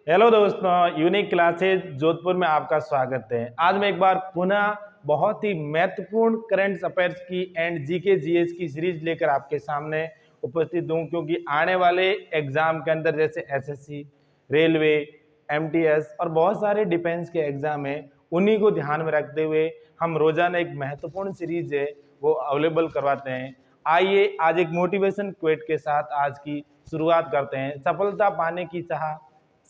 Hello दोस्तों, unique classes Jodhpur में आपका स्वागत है। आज मैं एक बार पुनः बहुत ही महत्वपूर्ण करंट अफेयर्स की एंड जीके जीएस की सीरीज लेकर आपके सामने उपस्थित हूँ, क्योंकि आने वाले एग्जाम के अंदर जैसे एसएससी, रेलवे, एमटीएस और बहुत सारे डिफेंस के एग्जाम हैं, उन्हीं को ध्यान में रखते हुए हम रोजाना एक महत्वपूर्ण सीरीज है वो अवेलेबल करवाते हैं। आइए आज एक मोटिवेशन क्वेट के साथ आज की शुरुआत करते हैं। सफलता पाने की चाह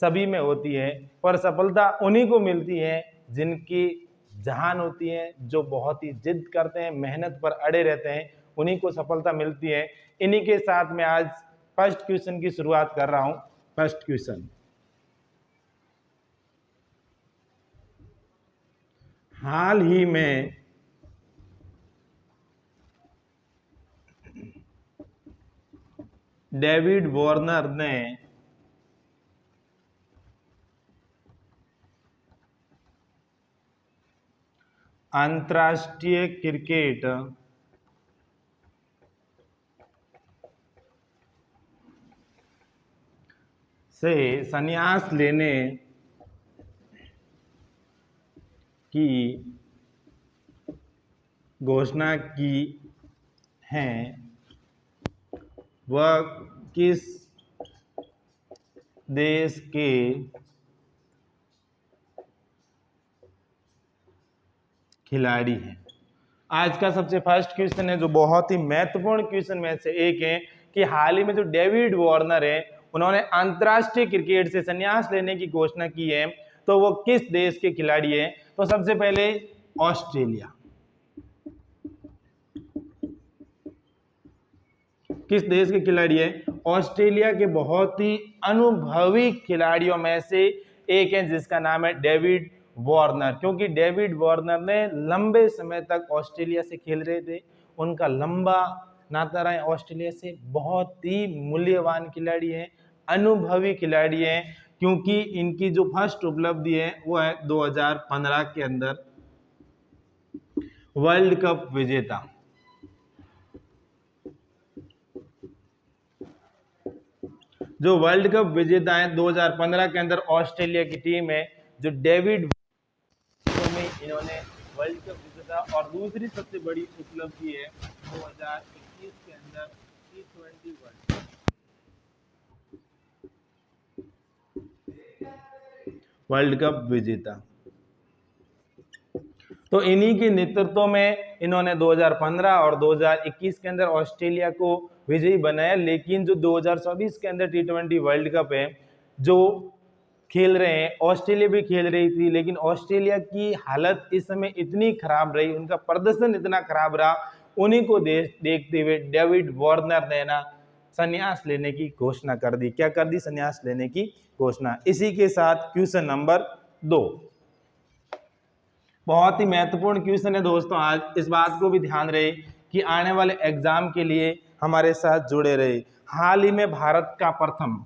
सभी में होती है, पर सफलता उन्हीं को मिलती है जिनकी जान होती है, जो बहुत ही जिद करते हैं, मेहनत पर अड़े रहते हैं, उन्हीं को सफलता मिलती है। इन्हीं के साथ मैं आज फर्स्ट क्वेश्चन की शुरुआत कर रहा हूं। फर्स्ट क्वेश्चन, हाल ही में डेविड वार्नर ने अंतर्राष्ट्रीय क्रिकेट से संन्यास लेने की घोषणा की है। वह किस देश के खिलाड़ी हैं? आज का सबसे फर्स्ट क्वेश्चन है, जो बहुत ही महत्वपूर्ण क्वेश्चन में से एक है कि हाल ही में जो डेविड वार्नर है, उन्होंने अंतर्राष्ट्रीय क्रिकेट से संन्यास लेने की घोषणा की है, तो वो किस देश के खिलाड़ी हैं? तो सबसे पहले ऑस्ट्रेलिया। किस देश के खिलाड़ी है? ऑस्ट्रेलिया के बहुत ही अनुभवी खिलाड़ियों में से एक है, जिसका नाम है डेविड वार्नर। क्योंकि डेविड वार्नर ने लंबे समय तक ऑस्ट्रेलिया से खेल रहे थे, उनका लंबा नाता रहा है ऑस्ट्रेलिया से। बहुत ही मूल्यवान खिलाड़ी है, अनुभवी खिलाड़ी है, क्योंकि इनकी जो फर्स्ट उपलब्धि है वो है 2015 के अंदर वर्ल्ड कप विजेता। जो वर्ल्ड कप विजेता है 2015 के अंदर ऑस्ट्रेलिया की टीम है, जो डेविड में इन्होंने वर्ल्ड कप जीता। और दूसरी सबसे बड़ी उपलब्धि है 2021 के अंदर T20 वर्ल्ड कप विजेता। तो इन्हीं के नेतृत्व में इन्होंने 2015 और 2021 के अंदर ऑस्ट्रेलिया को विजयी बनाया। लेकिन जो 2024 के अंदर T20 वर्ल्ड कप है जो खेल रहे हैं, ऑस्ट्रेलिया भी खेल रही थी, लेकिन ऑस्ट्रेलिया की हालत इस समय इतनी खराब रही, उनका प्रदर्शन इतना खराब रहा, उन्हीं को देखते हुए डेविड वार्नर ने ना संन्यास लेने की घोषणा कर दी। क्या कर दी? संन्यास लेने की घोषणा। इसी के साथ क्वेश्चन नंबर 2, बहुत ही महत्वपूर्ण क्वेश्चन है दोस्तों। आज इस बात को भी ध्यान रहे कि आने वाले एग्जाम के लिए हमारे साथ जुड़े रहे। हाल ही में भारत का प्रथम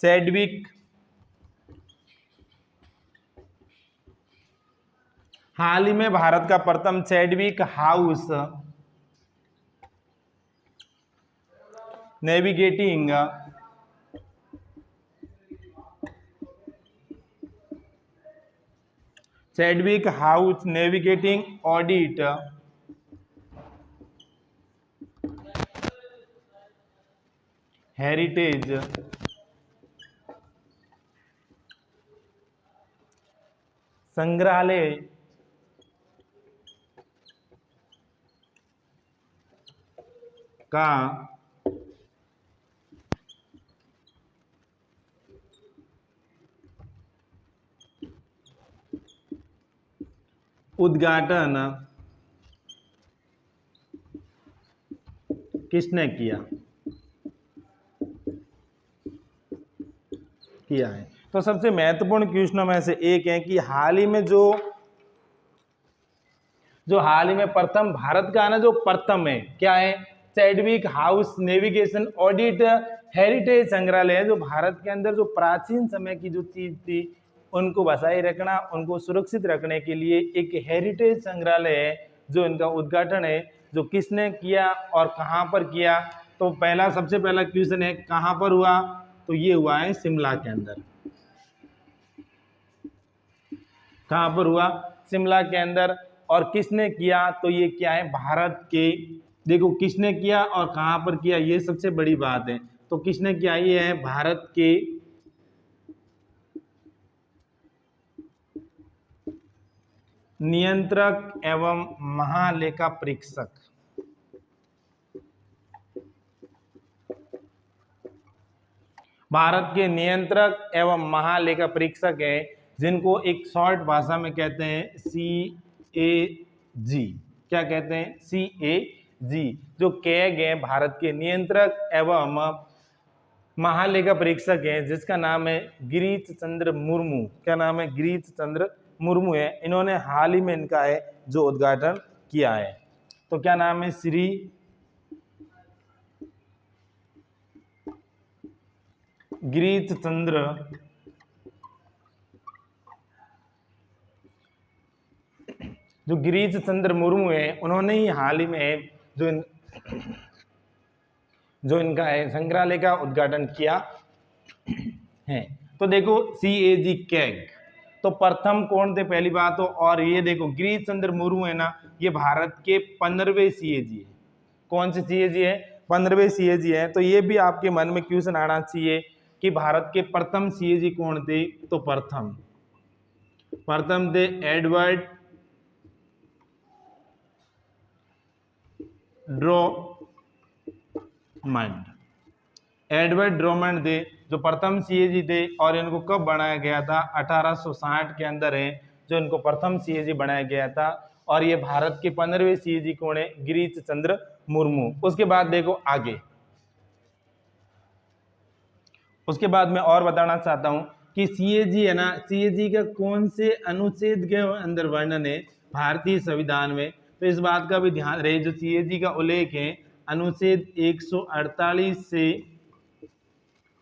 चैडविक हाल ही में भारत का प्रथम Chadwick house navigating audit heritage संग्रहालय का उद्घाटन किसने किया है? तो सबसे महत्वपूर्ण क्वेश्चनों में से एक है कि हाल ही में प्रथम भारत का है ना, जो प्रथम है क्या है? Chadwick house navigation audit heritage संग्रहालय है जो भारत के अंदर जो प्राचीन समय की जो चीज थी उनको बचाए रखना, उनको सुरक्षित रखने के लिए एक हेरिटेज संग्रहालय है जो इनका उद्घाटन है, जो किसने किया और कहाँ पर किया। तो पहला सबसे पहला क्वेश्चन है कहाँ पर हुआ, तो ये हुआ है शिमला के अंदर। कहाँ पर हुआ, शिमला के अंदर। और किसने किया, तो ये क्या है भारत के, देखो किसने किया और कहाँ पर किया, ये सबसे बड़ी बात है। तो किसने किया, ये है भारत के नियंत्रक एवं महालेखा परीक्षक। भारत के नियंत्रक एवं महालेखा परीक्षक है जिनको एक शॉर्ट भाषा में कहते हैं CAG। क्या कहते हैं, CAG। जो कैग है भारत के नियंत्रक एवं महालेखा परीक्षक है जिसका नाम है गिरीश चंद्र मुर्मू। क्या नाम है, गिरीश चंद्र मुर्मू है। इन्होंने हाल ही में इनका है जो उद्घाटन किया है। तो क्या नाम है, श्री गिरीश चंद्र जो गिरीश चंद्र मुर्मू है, उन्होंने ही हाल ही में जो इनका है संग्रहालय का उद्घाटन किया है। तो देखो CAG कैग, तो प्रथम कौन थे पहली बात तो, और ये देखो गिरीश चंद्र मुर्मू है ना, ये भारत के 15वें CAG है। कौन से CAG है, 15वें CAG है। तो ये भी आपके मन में क्वेश्चन आना चाहिए कि भारत के प्रथम CAG कौन थे, तो प्रथम थे एडवर्ड ड्रोमंड थे जो प्रथम CAG थे। और इनको कब बनाया गया था, 1860 के अंदर है जो इनको प्रथम CAG बनाया गया था। और ये भारत के 15वें CAG कौन है, गिरीश चंद्र मुर्मू। उसके बाद देखो आगे, उसके बाद मैं और बताना चाहता हूं कि CAG है ना, CAG का कौन से अनुच्छेद के अंदर वर्णन है भारतीय संविधान में। तो इस बात का भी ध्यान रहे, जो CAG का उल्लेख है अनुच्छेद 148 से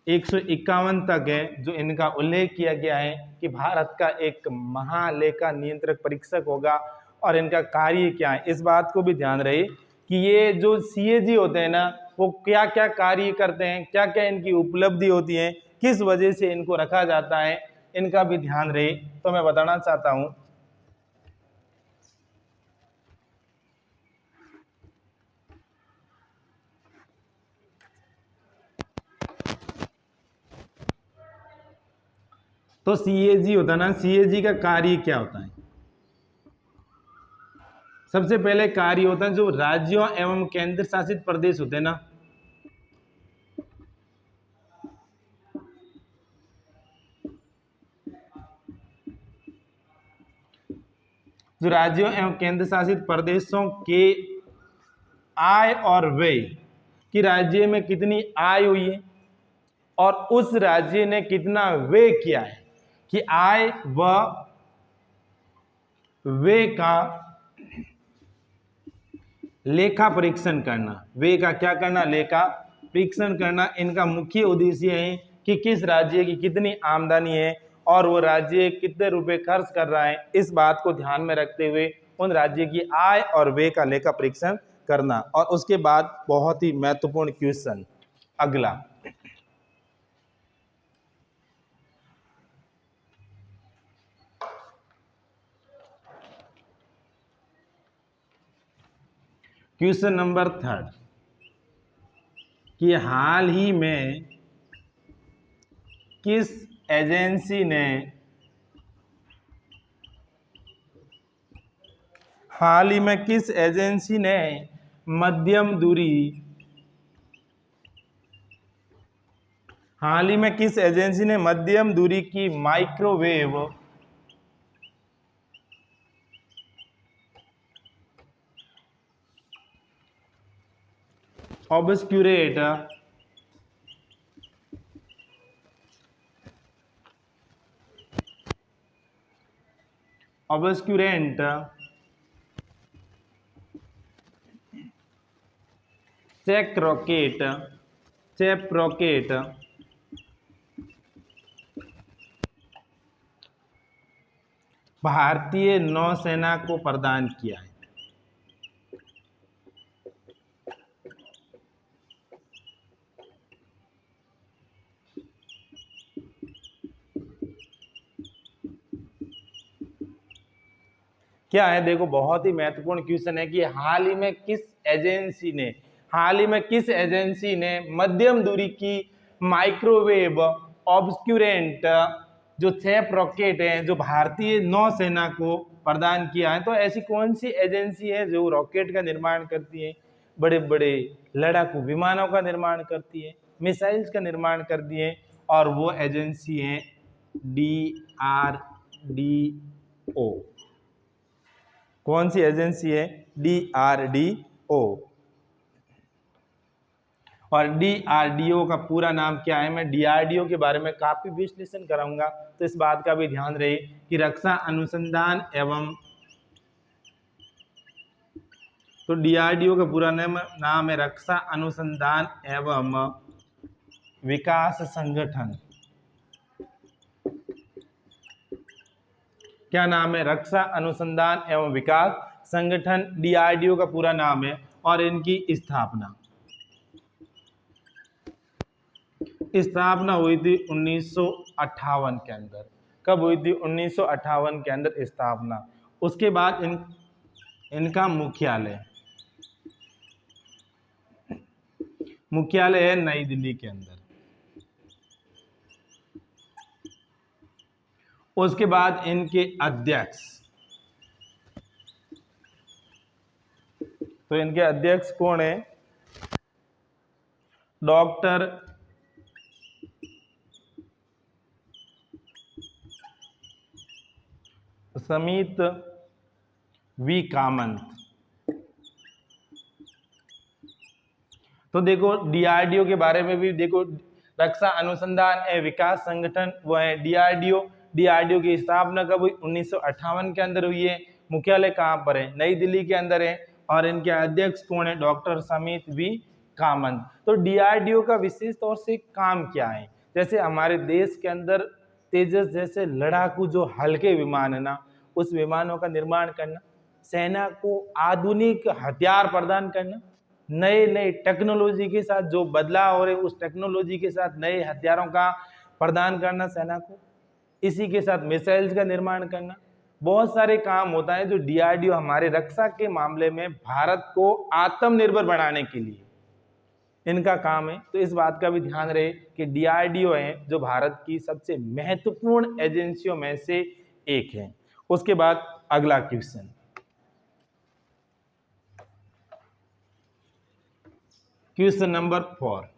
151 तक है, जो इनका उल्लेख किया गया है कि भारत का एक महालेखा नियंत्रक परीक्षक होगा और इनका कार्य क्या है। इस बात को भी ध्यान रहे कि ये जो CAG होते हैं ना, वो क्या क्या कार्य करते हैं, क्या क्या इनकी उपलब्धि होती है, किस वजह से इनको रखा जाता है, इनका भी ध्यान रहे। तो मैं बताना चाहता हूं तो CAG होता है ना, CAG का कार्य क्या होता है। सबसे पहले कार्य होता है जो राज्यों एवं केंद्र शासित प्रदेश होते हैं ना, जो राज्यों एवं केंद्र शासित प्रदेशों के आय और व्यय, कि राज्य में कितनी आय हुई है और उस राज्य ने कितना व्यय किया है, कि आय व व्यय का लेखा परीक्षण करना। व्यय का क्या करना, लेखा परीक्षण करना। इनका मुख्य उद्देश्य है कि किस राज्य की कितनी आमदनी है और वो राज्य कितने रुपए खर्च कर रहा है। इस बात को ध्यान में रखते हुए उन राज्य की आय और व्यय का लेखा परीक्षण करना। और उसके बाद बहुत ही महत्वपूर्ण क्वेश्चन अगला, क्वेश्चन नंबर 3 कि हाल ही में किस एजेंसी ने मध्यम दूरी की microwave obscurant check rocket chaff rocket भारतीय नौसेना को प्रदान किया है। क्या है, देखो बहुत ही महत्वपूर्ण क्वेश्चन है कि हाल ही में किस एजेंसी ने मध्यम दूरी की माइक्रोवेव ऑब्सक्यूरेंट जो चैप रॉकेट है जो भारतीय नौसेना को प्रदान किया है। तो ऐसी कौन सी एजेंसी है जो रॉकेट का निर्माण करती है, बड़े बड़े लड़ाकू विमानों का निर्माण करती है, मिसाइल्स का निर्माण करती है, और वो एजेंसी है DRDO। कौन सी एजेंसी है? DRDO। और DRDO का पूरा नाम क्या है? मैं DRDO के बारे में काफी विश्लेषण कराऊंगा, तो इस बात का भी ध्यान रहे कि रक्षा अनुसंधान एवं, तो DRDO का पूरा नाम है रक्षा अनुसंधान एवं विकास संगठन। क्या नाम है? रक्षा अनुसंधान एवं विकास संगठन, DRDO का पूरा नाम है। और इनकी स्थापना हुई थी 1958 के अंदर। कब हुई थी? 1958 के अंदर स्थापना। उसके बाद इनका मुख्यालय है नई दिल्ली के अंदर। उसके बाद इनके अध्यक्ष, तो इनके अध्यक्ष कौन है? Doctor Samit V Kamat. तो देखो DRDO के बारे में भी देखो, रक्षा अनुसंधान एवं विकास संगठन वो है DRDO। DRDO की स्थापना कब हुई? 1958 के अंदर हुई है। मुख्यालय कहाँ पर है? नई दिल्ली के अंदर है। और इनके अध्यक्ष कौन है? Doctor Samit V Kamat. तो DRDO का विशेष तौर से काम क्या है? जैसे हमारे देश के अंदर तेजस जैसे लड़ाकू जो हल्के विमान है ना, उस विमानों का निर्माण करना, सेना को आधुनिक हथियार प्रदान करना, नए नए टेक्नोलॉजी के साथ जो बदलाव हो रहे उस टेक्नोलॉजी के साथ नए हथियारों का प्रदान करना सेना को, इसी के साथ मिसाइल्स का निर्माण करना, बहुत सारे काम होता है जो DRDO हमारे रक्षा के मामले में भारत को आत्मनिर्भर बनाने के लिए इनका काम है। तो इस बात का भी ध्यान रहे कि DRDO है जो भारत की सबसे महत्वपूर्ण एजेंसियों में से एक है। उसके बाद अगला क्वेश्चन, क्वेश्चन नंबर 4।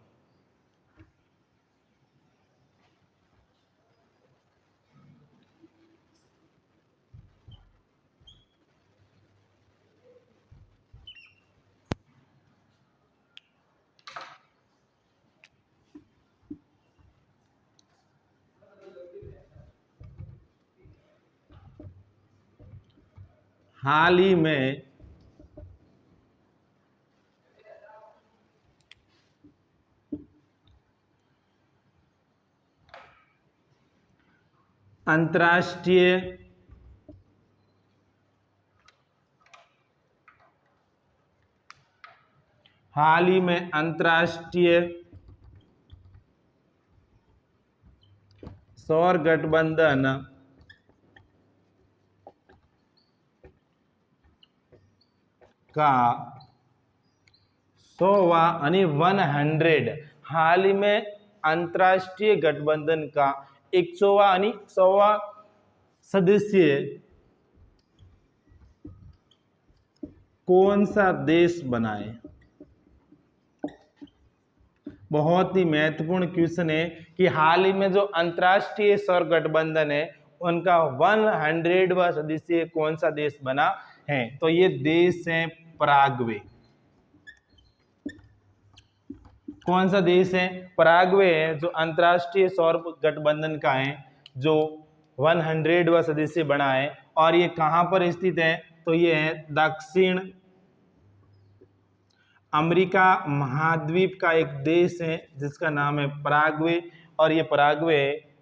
हाल ही में अंतर्राष्ट्रीय सौर गठबंधन का 100वां यानी 100, हाल ही में अंतर्राष्ट्रीय गठबंधन का 100वां यानी 100वां सदस्य कौन सा देश बनाए? बहुत ही महत्वपूर्ण क्वेश्चन है कि हाल ही में जो अंतर्राष्ट्रीय सौर गठबंधन है उनका 100वां सदस्य कौन सा देश बना है? तो ये देश है पराग्वे। कौन सा देश है? पराग्वे है जो अंतर्राष्ट्रीय सौर गठबंधन का है, जो 100वां सदस्य बना है। और ये कहां पर स्थित है? तो ये है दक्षिण अमेरिका महाद्वीप का एक देश है जिसका नाम है पराग्वे, और ये पराग्वे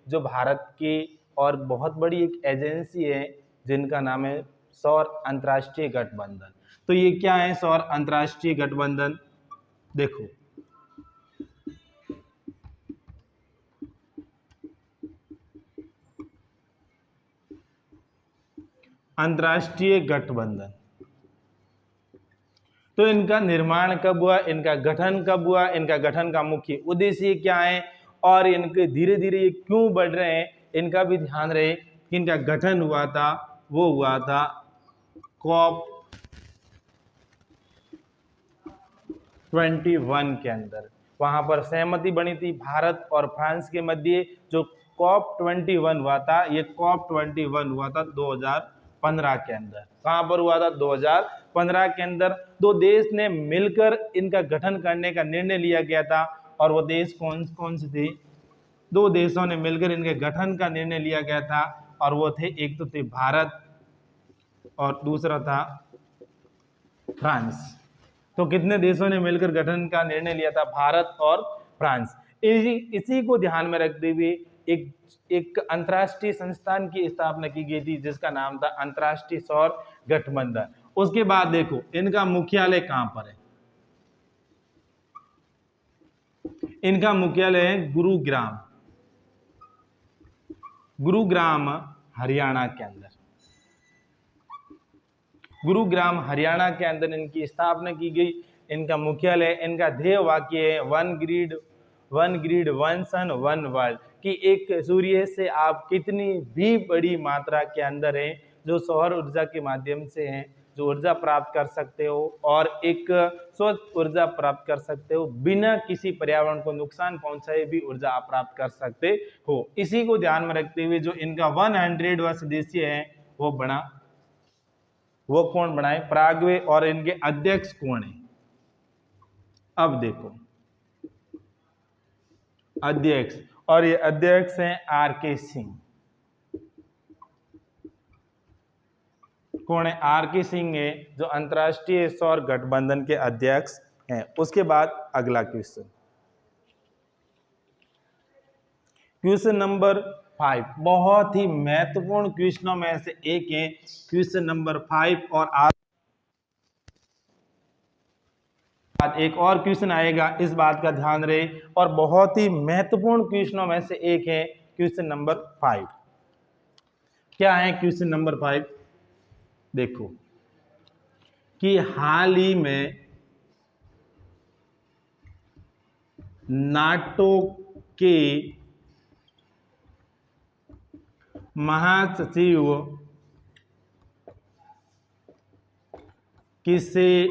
जो भारत की और बहुत बड़ी एक एजेंसी है जिनका नाम है सौर अंतर्राष्ट्रीय गठबंधन। तो ये क्या है सौर अंतर्राष्ट्रीय गठबंधन? देखो, अंतर्राष्ट्रीय गठबंधन, तो इनका निर्माण कब हुआ, इनका गठन कब हुआ, इनका गठन का मुख्य उद्देश्य क्या है, और इनके धीरे धीरे ये क्यों बढ़ रहे हैं, इनका भी ध्यान रहे कि इनका गठन हुआ था, वो हुआ था COP 21 के अंदर। वहां पर सहमति बनी थी भारत और फ्रांस के मध्य। जो COP 21 हुआ था, ये COP 21 हुआ था 2015 के अंदर। कहां पर हुआ था? 2015 के अंदर। दो देश ने मिलकर इनका गठन करने का निर्णय लिया गया था, और वो देश कौन कौन से थे? दो देशों ने मिलकर इनके गठन का निर्णय लिया गया था, और वो थे, एक तो थे भारत और दूसरा था फ्रांस। तो कितने देशों ने मिलकर गठन का निर्णय लिया था? भारत और फ्रांस। इसी को ध्यान में रखते हुए एक अंतर्राष्ट्रीय संस्थान की स्थापना की गई थी जिसका नाम था अंतर्राष्ट्रीय सौर गठबंधन। उसके बाद देखो, इनका मुख्यालय कहां पर है? इनका मुख्यालय है गुरुग्राम, गुरुग्राम हरियाणा के अंदर। गुरुग्राम हरियाणा के अंदर इनकी स्थापना की गई। इनका मुख्यालय, इनका ध्येय वाक्य है one grid one sun one world, कि एक सूर्य से आप कितनी भी बड़ी मात्रा के अंदर हैं जो सौर ऊर्जा के माध्यम से हैं, जो ऊर्जा प्राप्त कर सकते हो, और एक स्वच्छ ऊर्जा प्राप्त कर सकते हो, बिना किसी पर्यावरण को नुकसान पहुंचाए भी ऊर्जा आप प्राप्त कर सकते हो। इसी को ध्यान में रखते हुए जो इनका 100वां सदस्य है वो कौन बनाए? पराग्वे। और इनके अध्यक्ष कौन है? अब देखो, अध्यक्ष, और ये अध्यक्ष हैं RK सिंह। कौन है? RK सिंह है जो अंतर्राष्ट्रीय सौर गठबंधन के अध्यक्ष हैं। उसके बाद अगला क्वेश्चन, क्वेश्चन नंबर 5, बहुत ही महत्वपूर्ण क्वेश्चनों में से एक है क्वेश्चन नंबर 5। और आज एक और क्वेश्चन आएगा, इस बात का ध्यान रहे, और बहुत ही महत्वपूर्ण क्वेश्चनों में से एक है क्वेश्चन नंबर 5। क्या है क्वेश्चन नंबर 5? देखो कि हाल ही में नाटो के महासचिव किसे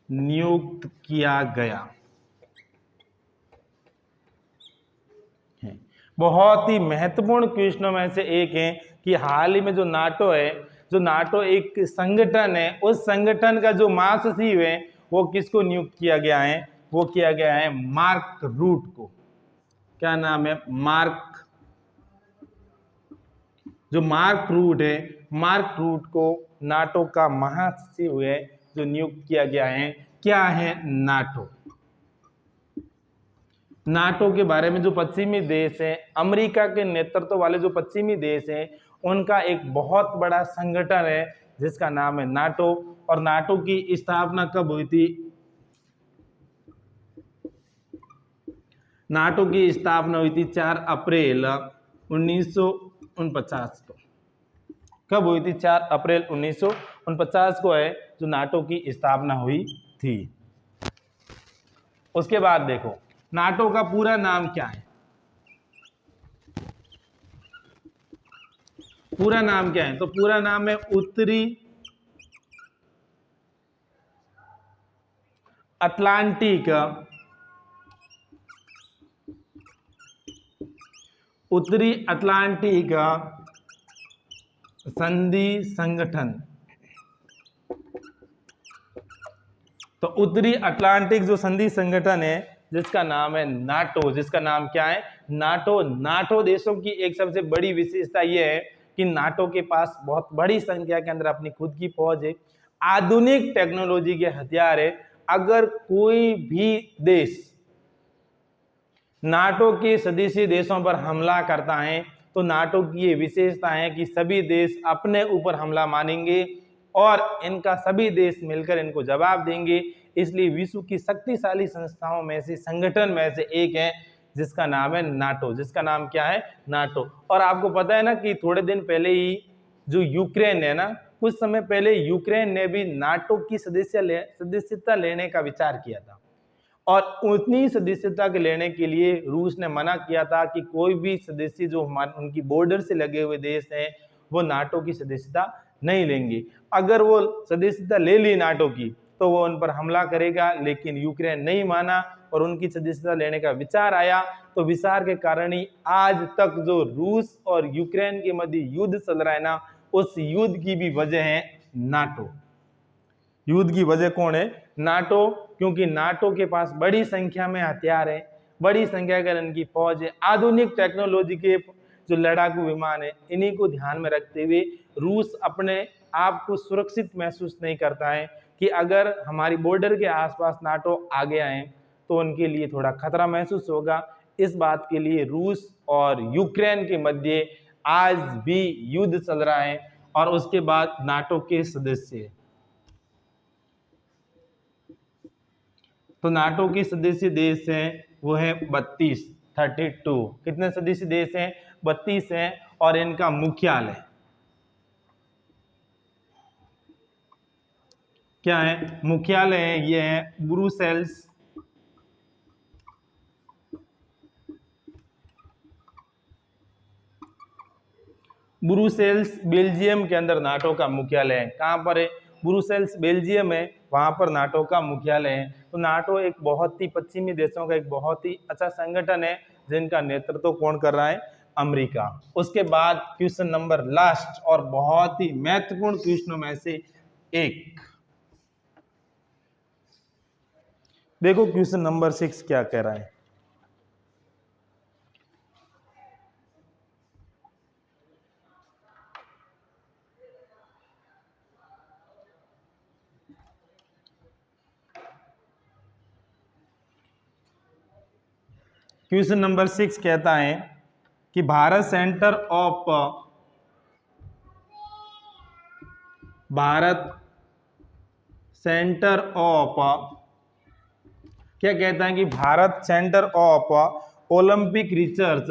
नियुक्त किया गया है? बहुत ही महत्वपूर्ण क्वेश्चनों में से एक है कि हाल ही में जो नाटो है, जो नाटो एक संगठन है, उस संगठन का जो महासचिव है वो किसको नियुक्त किया गया है? वो किया गया है मार्क रूट को। क्या नाम है? मार्क। जो मार्क रूट है, मार्क रूट को नाटो का महासचिव है जो नियुक्त किया गया है। क्या है नाटो? नाटो के बारे में जो पश्चिमी देश हैं, अमेरिका के नेतृत्व वाले जो पश्चिमी देश हैं, उनका एक बहुत बड़ा संगठन है जिसका नाम है नाटो। और नाटो की स्थापना कब हुई थी? नाटो की स्थापना हुई थी 4 अप्रैल 1949 को। कब हुई थी? 4 अप्रैल 1949 को है जो नाटो की स्थापना हुई थी। उसके बाद देखो, नाटो का पूरा नाम क्या है? पूरा नाम क्या है? तो पूरा नाम है उत्तरी अटलांटिक संधि संगठन। तो उत्तरी अटलांटिक जो संधि संगठन है जिसका नाम है नाटो, जिसका नाम क्या है? नाटो। नाटो देशों की एक सबसे बड़ी विशेषता यह है कि नाटो के पास बहुत बड़ी संख्या के अंदर अपनी खुद की फौज है। आधुनिक टेक्नोलॉजी के हथियार है। अगर कोई भी देश नाटो के सदस्य देशों पर हमला करता है तो नाटो की ये विशेषता है कि सभी देश अपने ऊपर हमला मानेंगे और इनका सभी देश मिलकर इनको जवाब देंगे। इसलिए विश्व की शक्तिशाली संस्थाओं में से, संगठन में से एक है जिसका नाम है नाटो। जिसका नाम क्या है? नाटो। और आपको पता है ना कि थोड़े दिन पहले ही जो यूक्रेन है ना, कुछ समय पहले यूक्रेन ने भी नाटो की सदस्यता लेने का विचार किया था और उतनी सदस्यता के लेने के लिए रूस ने मना किया था कि कोई भी सदस्य जो उनकी बॉर्डर से लगे हुए देश हैं वो नाटो की सदस्यता नहीं लेंगे। अगर वो सदस्यता ले ली नाटो की तो वो उन पर हमला करेगा, लेकिन यूक्रेन नहीं माना और उनकी सदस्यता लेने का विचार आया। तो विचार के कारण ही आज तक जो रूस और यूक्रेन के मध्य युद्ध चल रहा है ना, उस युद्ध की भी वजह है नाटो। युद्ध की वजह कौन है? नाटो। क्योंकि नाटो के पास बड़ी संख्या में हथियार है, बड़ी संख्या का इनकी फौज है, आधुनिक टेक्नोलॉजी के जो लड़ाकू विमान है, इन्हीं को ध्यान में रखते हुए रूस अपने आप को सुरक्षित महसूस नहीं करता है कि अगर हमारी बॉर्डर के आसपास नाटो आ गया है तो उनके लिए थोड़ा खतरा महसूस होगा। इस बात के लिए रूस और यूक्रेन के मध्य आज भी युद्ध चल रहा है और उसके बाद नाटो के सदस्य, तो नाटो के सदस्य देश हैं वो है 32। कितने सदस्य देश हैं? 32 हैं। और इनका मुख्यालय क्या है? मुख्यालय है ये है ब्रुसेल्स। ब्रुसेल्स बेल्जियम के अंदर नाटो का मुख्यालय है। कहां पर है? ब्रुसेल्स बेल्जियम है, वहां पर नाटो का मुख्यालय है। तो नाटो एक बहुत ही पश्चिमी देशों का एक बहुत ही अच्छा संगठन है जिनका नेतृत्व कौन कर रहा है? अमेरिका। उसके बाद क्वेश्चन नंबर लास्ट और बहुत ही महत्वपूर्ण क्वेश्चनों में से एक, देखो क्वेश्चन नंबर 6 क्या कह रहा है। क्वेश्चन नंबर 6 कहता है कि भारत सेंटर ऑफ क्या कहता है कि Bharat centre of Olympic research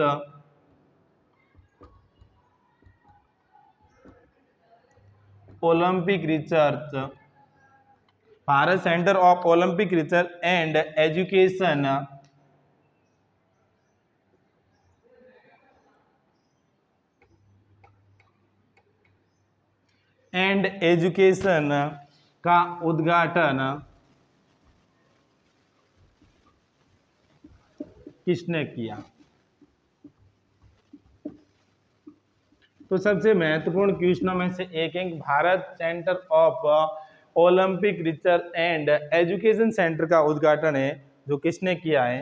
Bharat centre of Olympic research and education का उद्घाटन किसने किया? तो सबसे महत्वपूर्ण क्वेश्चनों में से एक है Bharat centre of Olympic research and education centre का उद्घाटन है जो किसने किया है?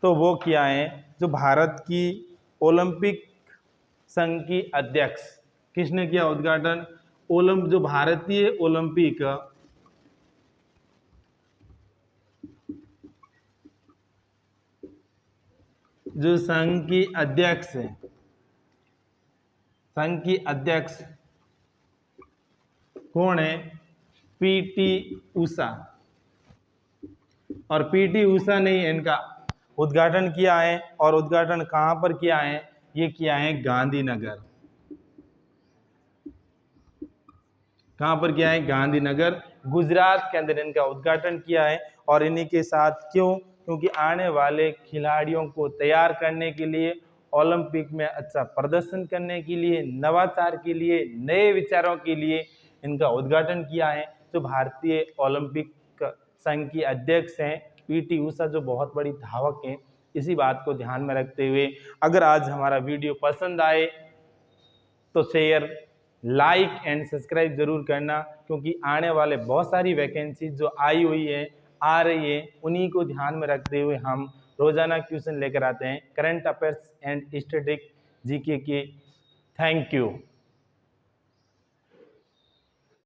तो वो किया है जो भारत की ओलंपिक संघ की अध्यक्ष। किसने किया उद्घाटन? जो भारतीय ओलंपिक जो संघ की अध्यक्ष है, संघ की अध्यक्ष कौन है? पीटी उषा। और पीटी उषा ने इनका उद्घाटन किया है। और उद्घाटन कहां पर किया है? ये किया है गांधीनगर। कहां पर किया है? गांधीनगर, गुजरात के अंदर इनका उद्घाटन किया है। और इन्हीं के साथ क्यों? क्योंकि आने वाले खिलाड़ियों को तैयार करने के लिए, ओलंपिक में अच्छा प्रदर्शन करने के लिए, नवाचार के लिए, नए विचारों के लिए इनका उद्घाटन किया है। जो भारतीय ओलंपिक संघ की अध्यक्ष हैं पीटी उषा, जो बहुत बड़ी धावक हैं। इसी बात को ध्यान में रखते हुए अगर आज हमारा वीडियो पसंद आए तो शेयर, लाइक एंड सब्सक्राइब जरूर करना, क्योंकि आने वाले बहुत सारी वैकेंसी जो आई हुई है, आ रही है, उन्हीं को ध्यान में रखते हुए हम रोजाना क्वेश्चन लेकर आते हैं current affairs and static GK के। Thank you.